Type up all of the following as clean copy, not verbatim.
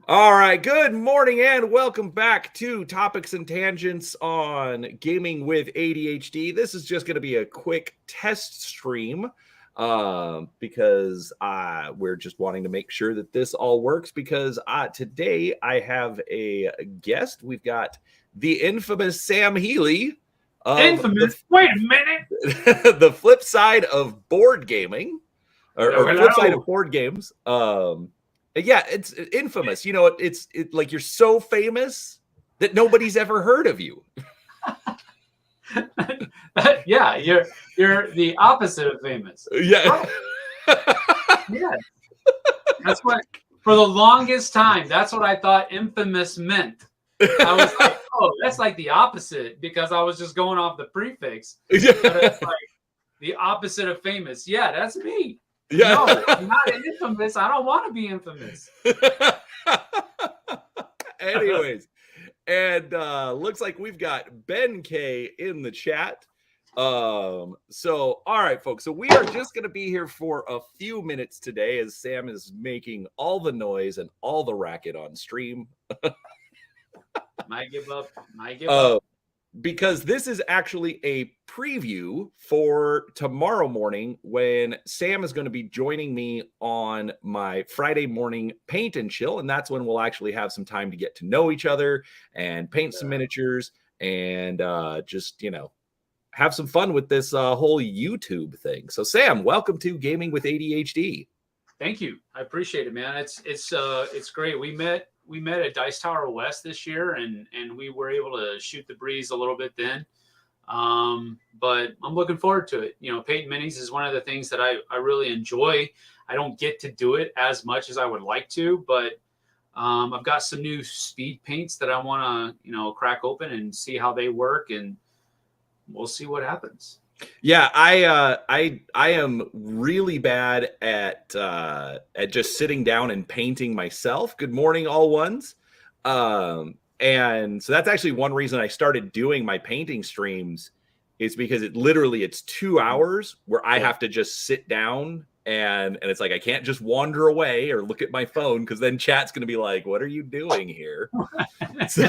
All right, good morning and welcome back to Topics and Tangents on Gaming with ADHD. This is just going to be a quick test stream because we're just wanting to make sure that this all works because today I have a guest. We've got the infamous Sam Healy of Wait a minute. the flip side of board gaming or Hello. flip side of board games. Yeah, it's infamous. You know, it's like you're so famous that nobody's ever heard of you. Yeah, you're the opposite of famous. Yeah. Yeah. That's what for the longest time, that's what I thought infamous meant. I was like, oh, that's like the opposite because I was just going off the prefix. But it's like the opposite of famous. Yeah, that's me. Yeah. No, I'm not infamous. I don't want to be infamous. Anyways, and looks like we've got Ben K in the chat. So all right, folks. So we are just going to be here for a few minutes today as Sam is making all the noise and all the racket on stream. Might give up. Because this is actually a preview for tomorrow morning when Sam is going to be joining me on my Friday morning paint and chill. And that's when we'll actually have some time to get to know each other and paint some miniatures and just, have some fun with this whole YouTube thing. So Sam, welcome to Gaming with ADHD. Thank you. I appreciate it, man. It's great. We met at Dice Tower West this year, and we were able to shoot the breeze a little bit then. But I'm looking forward to it. Paint minis is one of the things that I really enjoy. I don't get to do it as much as I would like to, but I've got some new speed paints that I want to, crack open and see how they work, and we'll see what happens. Yeah, I am really bad at just sitting down and painting myself. Good morning, all ones. And so that's actually one reason I started doing my painting streams is because it's 2 hours where I have to just sit down and it's like I can't just wander away or look at my phone because then chat's gonna be like, what are you doing here? So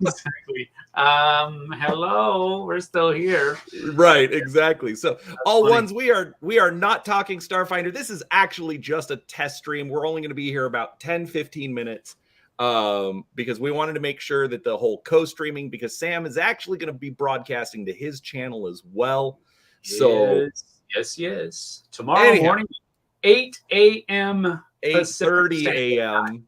Exactly. Hello, we're still here. Right, exactly. So all ones, we are not talking Starfinder. This is actually just a test stream. We're only going to be here about 10-15 minutes because we wanted to make sure that the whole co-streaming, because Sam is actually going to be broadcasting to his channel as well. So yes. Tomorrow morning, 8 a.m. 8:30 a.m.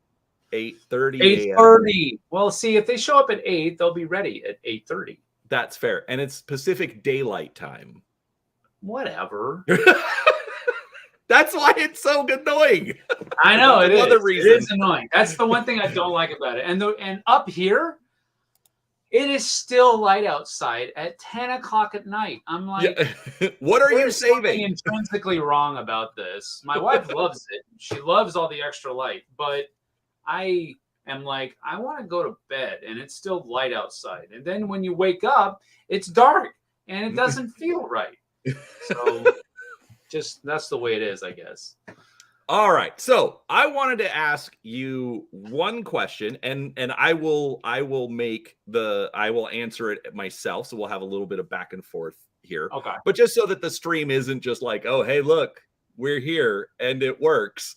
8:30 a.m. 8:30. Well, see, if they show up at 8, they'll be ready at 8:30. That's fair. And it's Pacific Daylight Time. Whatever. That's why it's so annoying. I know it is. Another reason. It is annoying. That's the one thing I don't like about it. And up here, it is still light outside at 10 o'clock at night. I'm like, what are you saving? Intrinsically wrong about this. My wife loves it. She loves all the extra light, but I am like, I want to go to bed and it's still light outside. And then when you wake up, it's dark and it doesn't feel right. So just that's the way it is, I guess. All right. So I wanted to ask you one question and I will answer it myself. So we'll have a little bit of back and forth here. Okay. But just so that the stream isn't just like, oh, hey, look, we're here and it works.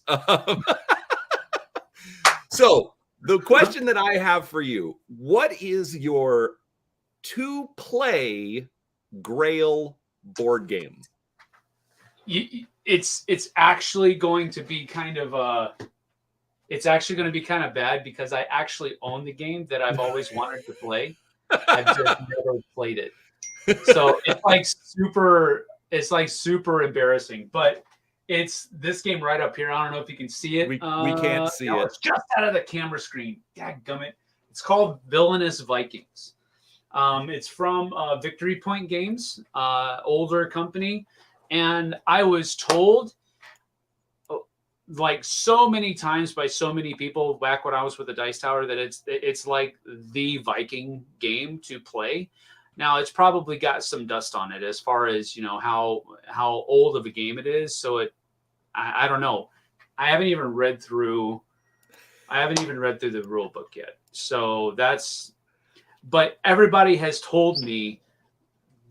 So the question that I have for you, what is your to-play Grail board game? It's actually going to be kind of bad because I actually own the game that I've always wanted to play. I've just never played it. So it's like super embarrassing, but it's this game right up here. I don't know if you can see it. We can't see it. It's just out of the camera screen. Dadgummit. It's called Villainous Vikings. It's from Victory Point Games, older company. And I was told like so many times by so many people back when I was with the Dice Tower that it's like the Viking game to play. Now it's probably got some dust on it as far as, how old of a game it is. So I don't know. I haven't even read through the rule book yet. So but everybody has told me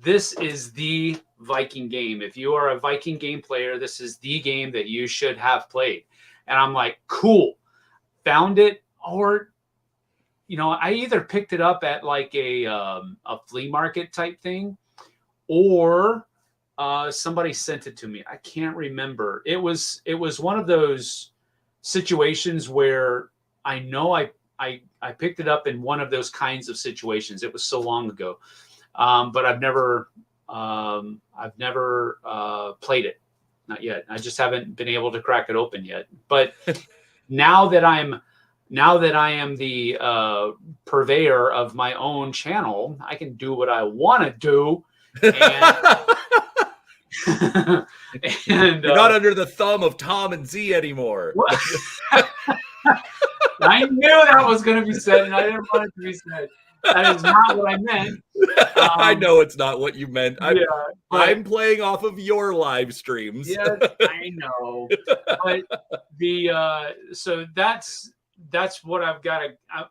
this is the Viking game. If you are a Viking game player, this is the game that you should have played. And I'm like, cool. Found it, or I either picked it up at like a flea market type thing, or somebody sent it to me. I can't remember. It was one of those situations where I know I picked it up in one of those kinds of situations. It was so long ago, but I've never played it, not yet. I just haven't been able to crack it open yet. But now that I am the purveyor of my own channel, I can do what I want to do. And you're not under the thumb of Tom and Z anymore. I knew that was going to be said, and I didn't want it to be said. That is not what I meant. I know it's not what you meant. I'm playing off of your live streams. Yes, I know. But so that's what I've got.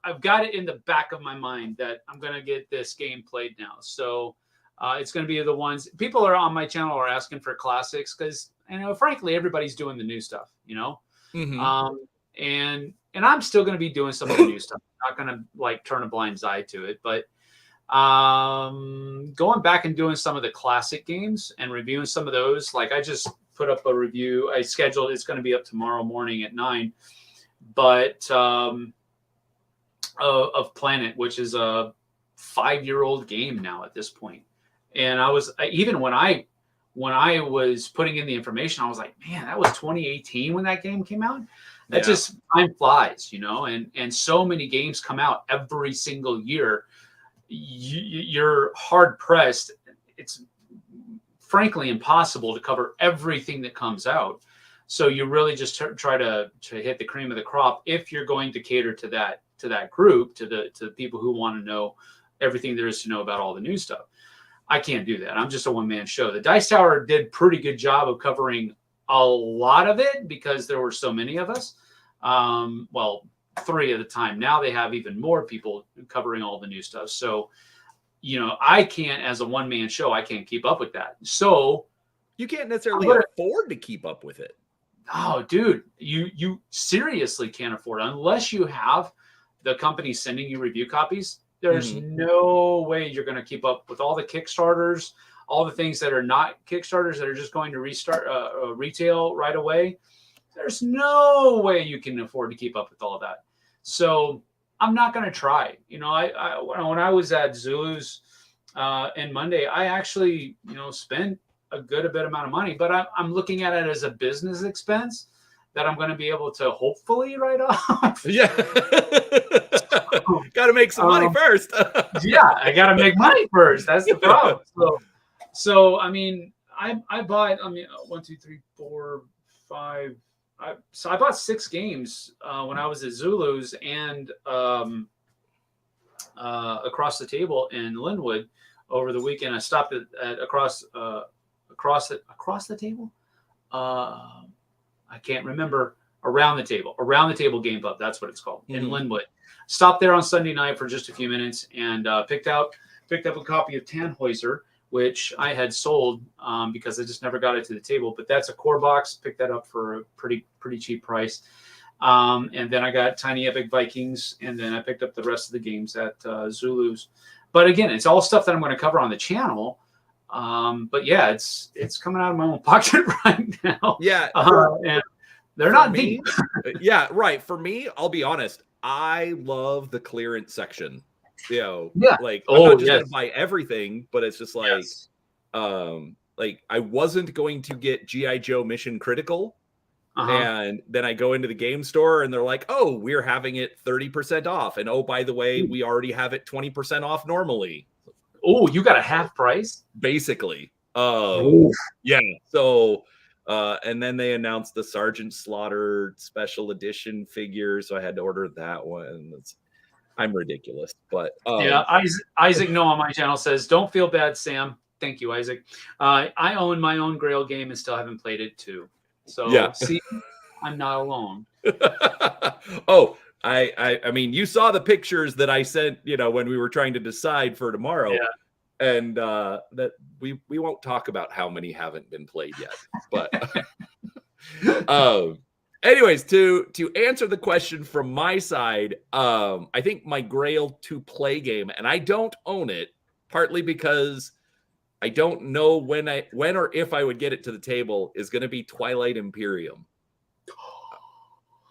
I've got it in the back of my mind that I'm going to get this game played now. So it's going to be the ones people are on my channel are asking for classics because frankly everybody's doing the new stuff. Mm-hmm. And I'm still going to be doing some of the new stuff. I'm not going to like turn a blind eye to it, but going back and doing some of the classic games and reviewing some of those. Like I just put up a review. I scheduled. It's going to be up tomorrow morning at 9. But of Planet, which is a 5-year-old game now at this point. And even when I was putting in the information, I was like, man, that was 2018 when that game came out. That just time flies, and so many games come out every single year. You're hard pressed. It's frankly impossible to cover everything that comes out. So you really just try to hit the cream of the crop if you're going to cater to that group, to the people who want to know everything there is to know about all the new stuff. I can't do that. I'm just a one-man show. The Dice Tower did pretty good job of covering a lot of it because there were so many of us. Well, 3 at a time. Now they have even more people covering all the new stuff. So, I can't, as a one-man show, I can't keep up with that. So you can't necessarily afford to keep up with it. Oh, dude, you seriously can't afford it unless you have the company sending you review copies. There's no way you're going to keep up with all the Kickstarters, all the things that are not Kickstarters that are just going to restart retail right away. There's no way you can afford to keep up with all of that. So I'm not going to try. When I was at Zulu's and Monday, I actually, spent a good bit amount of money, but I'm looking at it as a business expense that I'm going to be able to hopefully write off. Yeah. Got to make some money first. Yeah, I got to make money first. That's the problem. So I mean, I bought, 1, 2, 3, 4, 5. So I bought 6 games when I was at Zulu's and across the table in Linwood over the weekend. I stopped at across the table. I can't remember. Around the table game club. That's what it's called in Linwood. Stopped there on Sunday night for just a few minutes and picked up a copy of Tannhäuser, which I had sold because I just never got it to the table. But that's a core box. Picked that up for a pretty cheap price. And then I got Tiny Epic Vikings, and then I picked up the rest of the games at Zulu's. But again, it's all stuff that I'm going to cover on the channel. But yeah, it's coming out of my own pocket right now. Yeah. And they're not deep. Yeah, right. For me, I'll be honest. I love the clearance section. I'm not just gonna buy everything, but it's just like, I wasn't going to get G.I. Joe Mission Critical, and then I go into the game store and they're like, "Oh, we're having it 30% off," and oh, by the way, we already have it 20% off normally. Oh, you got a half price, basically. Yeah. So. And then they announced the Sergeant Slaughter special edition figure, so I had to order that one. I'm ridiculous, but Isaac No on my channel says, "Don't feel bad, Sam." Thank you, Isaac. I own my own Grail game and still haven't played it too. So yeah. See, I'm not alone. Oh, I mean, you saw the pictures that I sent, when we were trying to decide for tomorrow. Yeah. And that we won't talk about how many haven't been played yet. But anyways, to answer the question from my side, I think my grail to play game, and I don't own it, partly because I don't know when or if I would get it to the table, is going to be Twilight Imperium.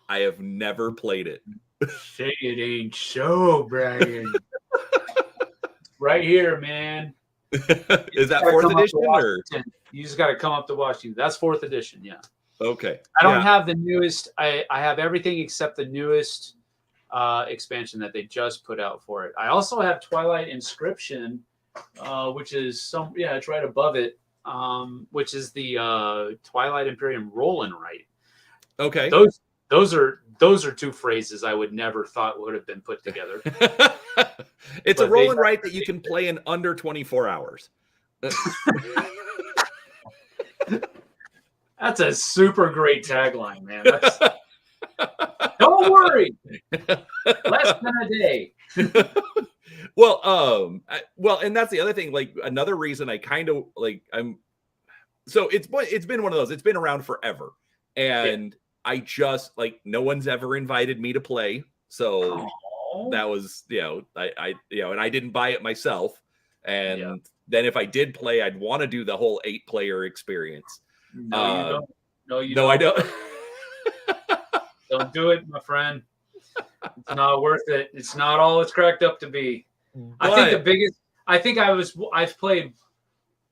I have never played it. Say it ain't so, Brian. Right here, man. Is that 4th edition or? You just got to come up to Washington. That's 4th edition. Yeah. Okay. I don't have the newest. I have everything except the newest expansion that they just put out for it. I also have Twilight Inscription, which is it's right above it, which is the Twilight Imperium roll and write. Okay. Those are two phrases I would never thought would have been put together. It's a roll and write that you can play in under 24 hours. That's a super great tagline, man. Don't worry, less than a day. Well, and that's the other thing. Like another reason I kind of like so it's been one of those. It's been around forever, and I just no one's ever invited me to play, so that was I and I didn't buy it myself, and then if I did play, I'd want to do the whole 8-player experience. No, you don't. No, you no, don't. I don't. Don't do it, my friend. It's not worth it. It's not all it's cracked up to be. But I think the biggest. I've played.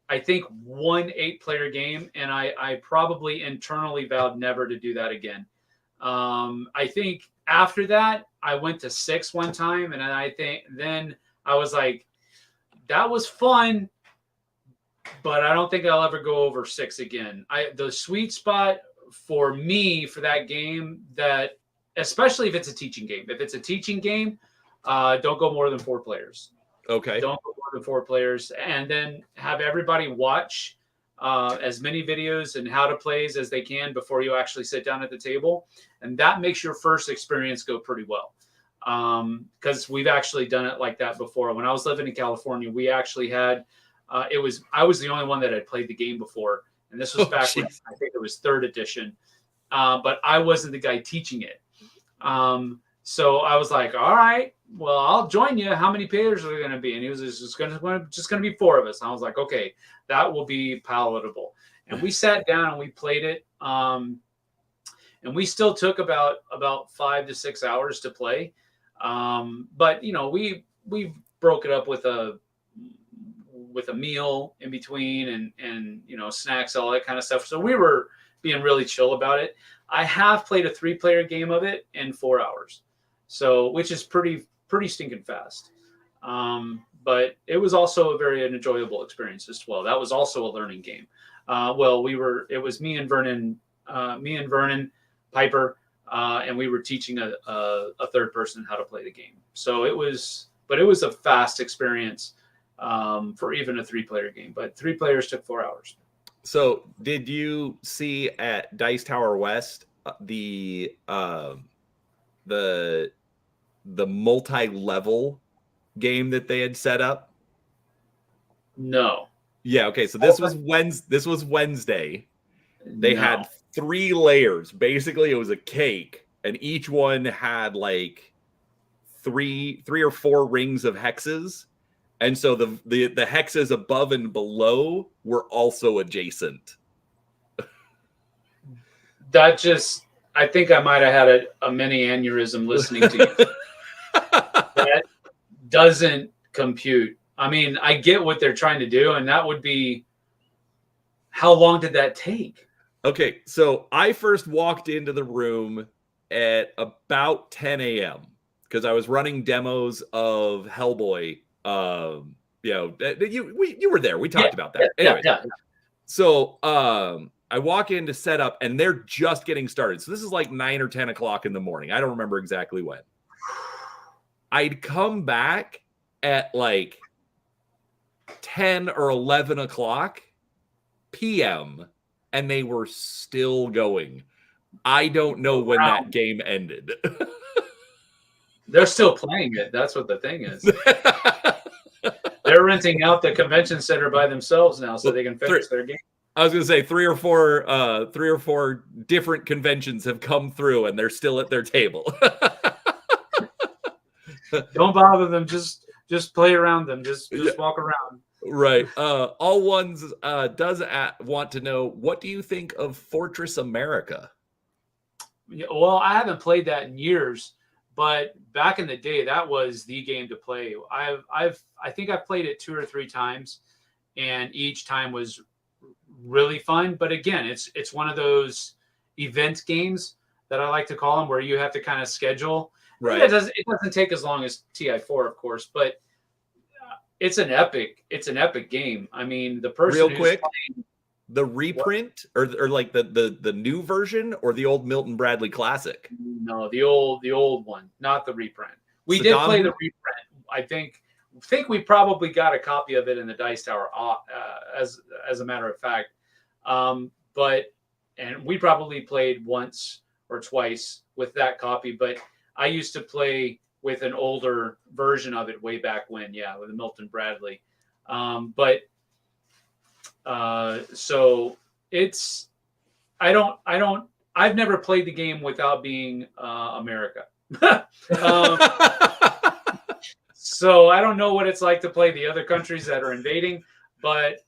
I think one 8-player game, and I probably internally vowed never to do that again. I think after that, I went to 6 one time, and I think then I was like, that was fun, but I don't think I'll ever go over 6 again. The sweet spot for me for that game, that especially if it's a teaching game. If it's a teaching game, don't go more than 4 players. Okay. Don't go more than 4 players, and then have everybody watch as many videos and how to plays as they can before you actually sit down at the table. And that makes your first experience go pretty well. Because we've actually done it like that before. When I was living in California, we actually had, I was the only one that had played the game before. And this was back when I think it was 3rd edition. But I wasn't the guy teaching it. So I was like, all right, well, I'll join you. How many players are there going to be? And he was just going to be 4 of us. And I was like, okay, that will be palatable. And we sat down and we played it. And we still took about 5 to 6 hours to play. But we broke it up with a meal in between and snacks, all that kind of stuff. So we were being really chill about it. I have played a 3-player game of it in 4 hours. So, which is pretty stinking fast. But it was also a very enjoyable experience as well. That was also a learning game. It was me and Vernon, Piper, and we were teaching a 3rd person how to play the game. So it was a fast experience for even a 3-player game. But 3 players took 4 hours. So did you see at Dice Tower West the multi-level game that they had set up? No. Yeah. Okay. So this was Wednesday. They had 3 layers. Basically, it was a cake, and each one had like three or 4 rings of hexes, and so the hexes above and below were also adjacent. I think I might have had a mini aneurysm listening to you. That doesn't compute. I mean, I get what they're trying to do, and that would be, how long did that take? Okay, so I first walked into the room at about 10 a.m. because I was running demos of Hellboy. You were there. We talked about that. Anyway, so I walk in to set up, and they're just getting started. So this is like 9 or 10 o'clock in the morning. I don't remember exactly when. I'd come back at like 10 or 11 o'clock p.m., and they were still going. I don't know when that game ended. They're still playing it. That's what the thing is. They're renting out the convention center by themselves now, so they can finish their game. I was going to say 3 or 4 different conventions have come through, and they're still at their table. Don't bother them. Just play around them. Just walk around. Right. All Ones does want to know, what do you think of Fortress America? Well, I haven't played that in years, but back in the day, that was the game to play. I think I've played it 2 or 3 times, and each time was really fun. But again, it's one of those event games that I like to call them, where you have to kind of schedule. Right. It doesn't take as long as TI4, of course, but it's an epic game. I mean, the person real quick, playing, the reprint or like the new version, or the old Milton Bradley classic? No, the old one, not the reprint. We did play the reprint. I think we probably got a copy of it in the Dice Tower, as a matter of fact. And we probably played once or twice with that copy, but I used to play with an older version of it way back when, with the Milton Bradley. So it's, I've never played the game without being America. So I don't know what it's like to play the other countries that are invading, but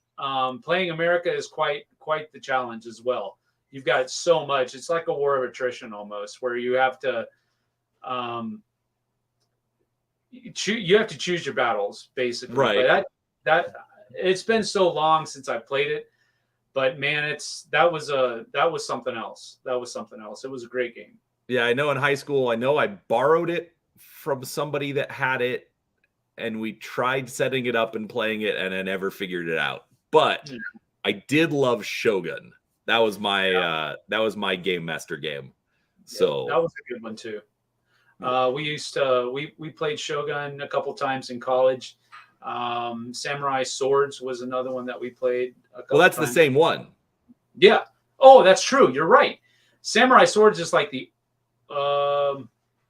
playing America is quite the challenge as well. You've got so much. It's like a war of attrition almost, where you have to you have to choose your battles, basically. Right. But that it's been so long since I played it, but man, that was something else. That was something else. It was a great game. Yeah, I know in high school, I borrowed it from somebody that had it, and we tried setting it up and playing it, and I never figured it out. But I did love Shogun. That was my game master game. So that was a good one too. We played Shogun a couple times in college. Samurai Swords was another one that we played a couple that's times. The same one. Yeah. Oh, that's true. You're right. Samurai Swords is like the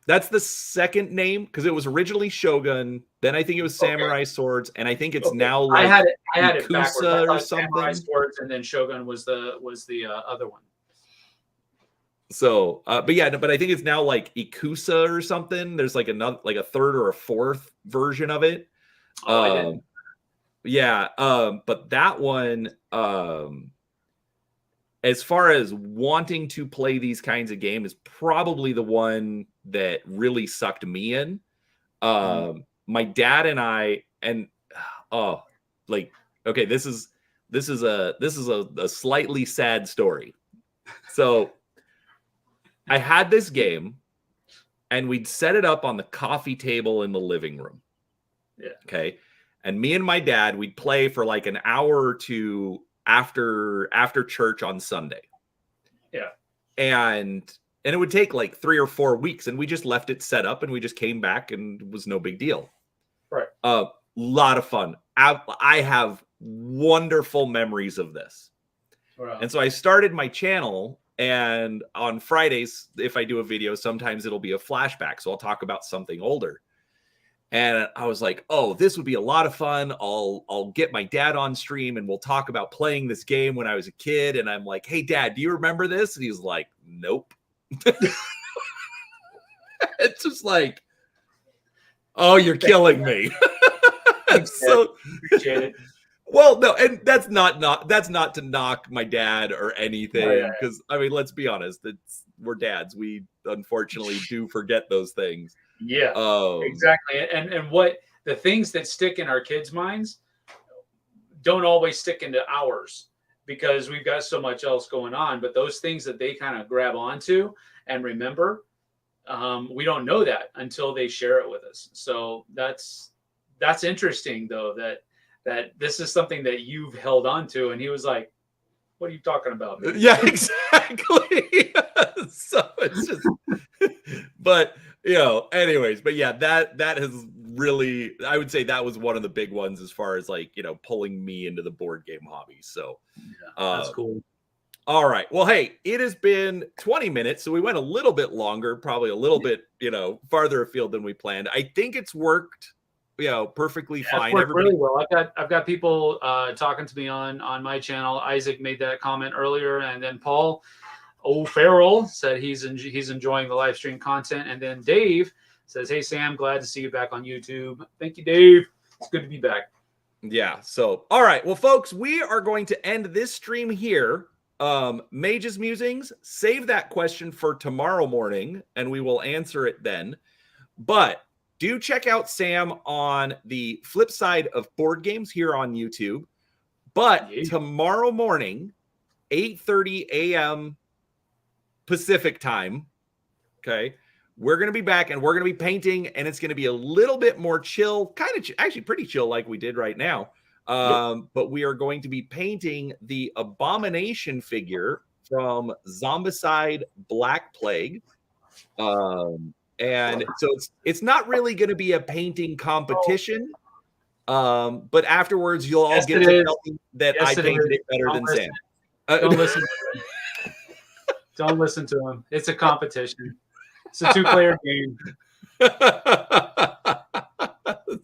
that's the second name, because it was originally Shogun, then I think it was Samurai Swords, and I think it's now like I had it backwards. or something. Samurai Swords, and then Shogun was the other one. So, but I think it's now like Ikusa or something. There's like another, like a third or a fourth version of it. But that one, as far as wanting to play these kinds of games, is probably the one that really sucked me in. My dad and I, this is a slightly sad story. So I had this game, and we'd set it up on the coffee table in the living room. Yeah. Okay. And me and my dad, we'd play for like an hour or two after church on Sunday. Yeah. And it would take like 3 or 4 weeks, and we just left it set up, and we just came back, and it was no big deal. Right. Lot of fun. I have wonderful memories of this. Wow. And so I started my channel, and on Fridays, if I do a video, sometimes it'll be a flashback. So I'll talk about something older. And I was like, oh, this would be a lot of fun. I'll get my dad on stream, and we'll talk about playing this game when I was a kid. And I'm like, hey, Dad, do you remember this? And he's like, nope. It's just like, oh, you're killing me. So appreciate it. Well, no, and that's not to knock my dad or anything, because I mean, let's be honest, we're dads. We unfortunately do forget those things. Yeah, exactly. And what the things that stick in our kids' minds don't always stick into ours, because we've got so much else going on. But those things that they kind of grab onto and remember, we don't know that until they share it with us. So that's interesting, though, that this is something that you've held on to. And he was like, what are you talking about, man? Yeah, exactly. So it's just, but anyways, but yeah, that has really, I would say that was one of the big ones as far as like, pulling me into the board game hobby. So that's cool. All right. Well, hey, it has been 20 minutes, so we went a little bit longer, probably a little bit, farther afield than we planned. I think it's worked, perfectly fine. It's worked Everybody, really well. I've got people talking to me on my channel. Isaac made that comment earlier, and then Paul O'Farrell said he's enjoying the live stream content, and then Dave says, "Hey Sam, glad to see you back on YouTube." Thank you, Dave. It's good to be back. Yeah. So, all right. Well, folks, we are going to end this stream here. Mage's Musings, save that question for tomorrow morning, and we will answer it then. But do check out Sam on the flip side of board games here on YouTube. But tomorrow morning, 8:30 a.m. Pacific time, okay, we're going to be back and we're going to be painting, and it's going to be a little bit more chill, kind of actually pretty chill like we did right now. But we are going to be painting the Abomination figure from Zombicide Black Plague. And so it's not really going to be a painting competition. But afterwards, you'll all get to tell me that I painted it better than Sam. Don't listen to him. Don't listen to him. It's a competition. It's a 2-player game.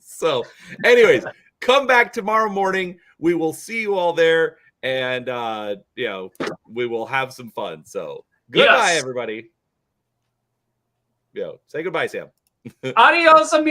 So, anyways, come back tomorrow morning. We will see you all there, and we will have some fun. So, goodbye, everybody. Say goodbye, Sam. Adios, amigos.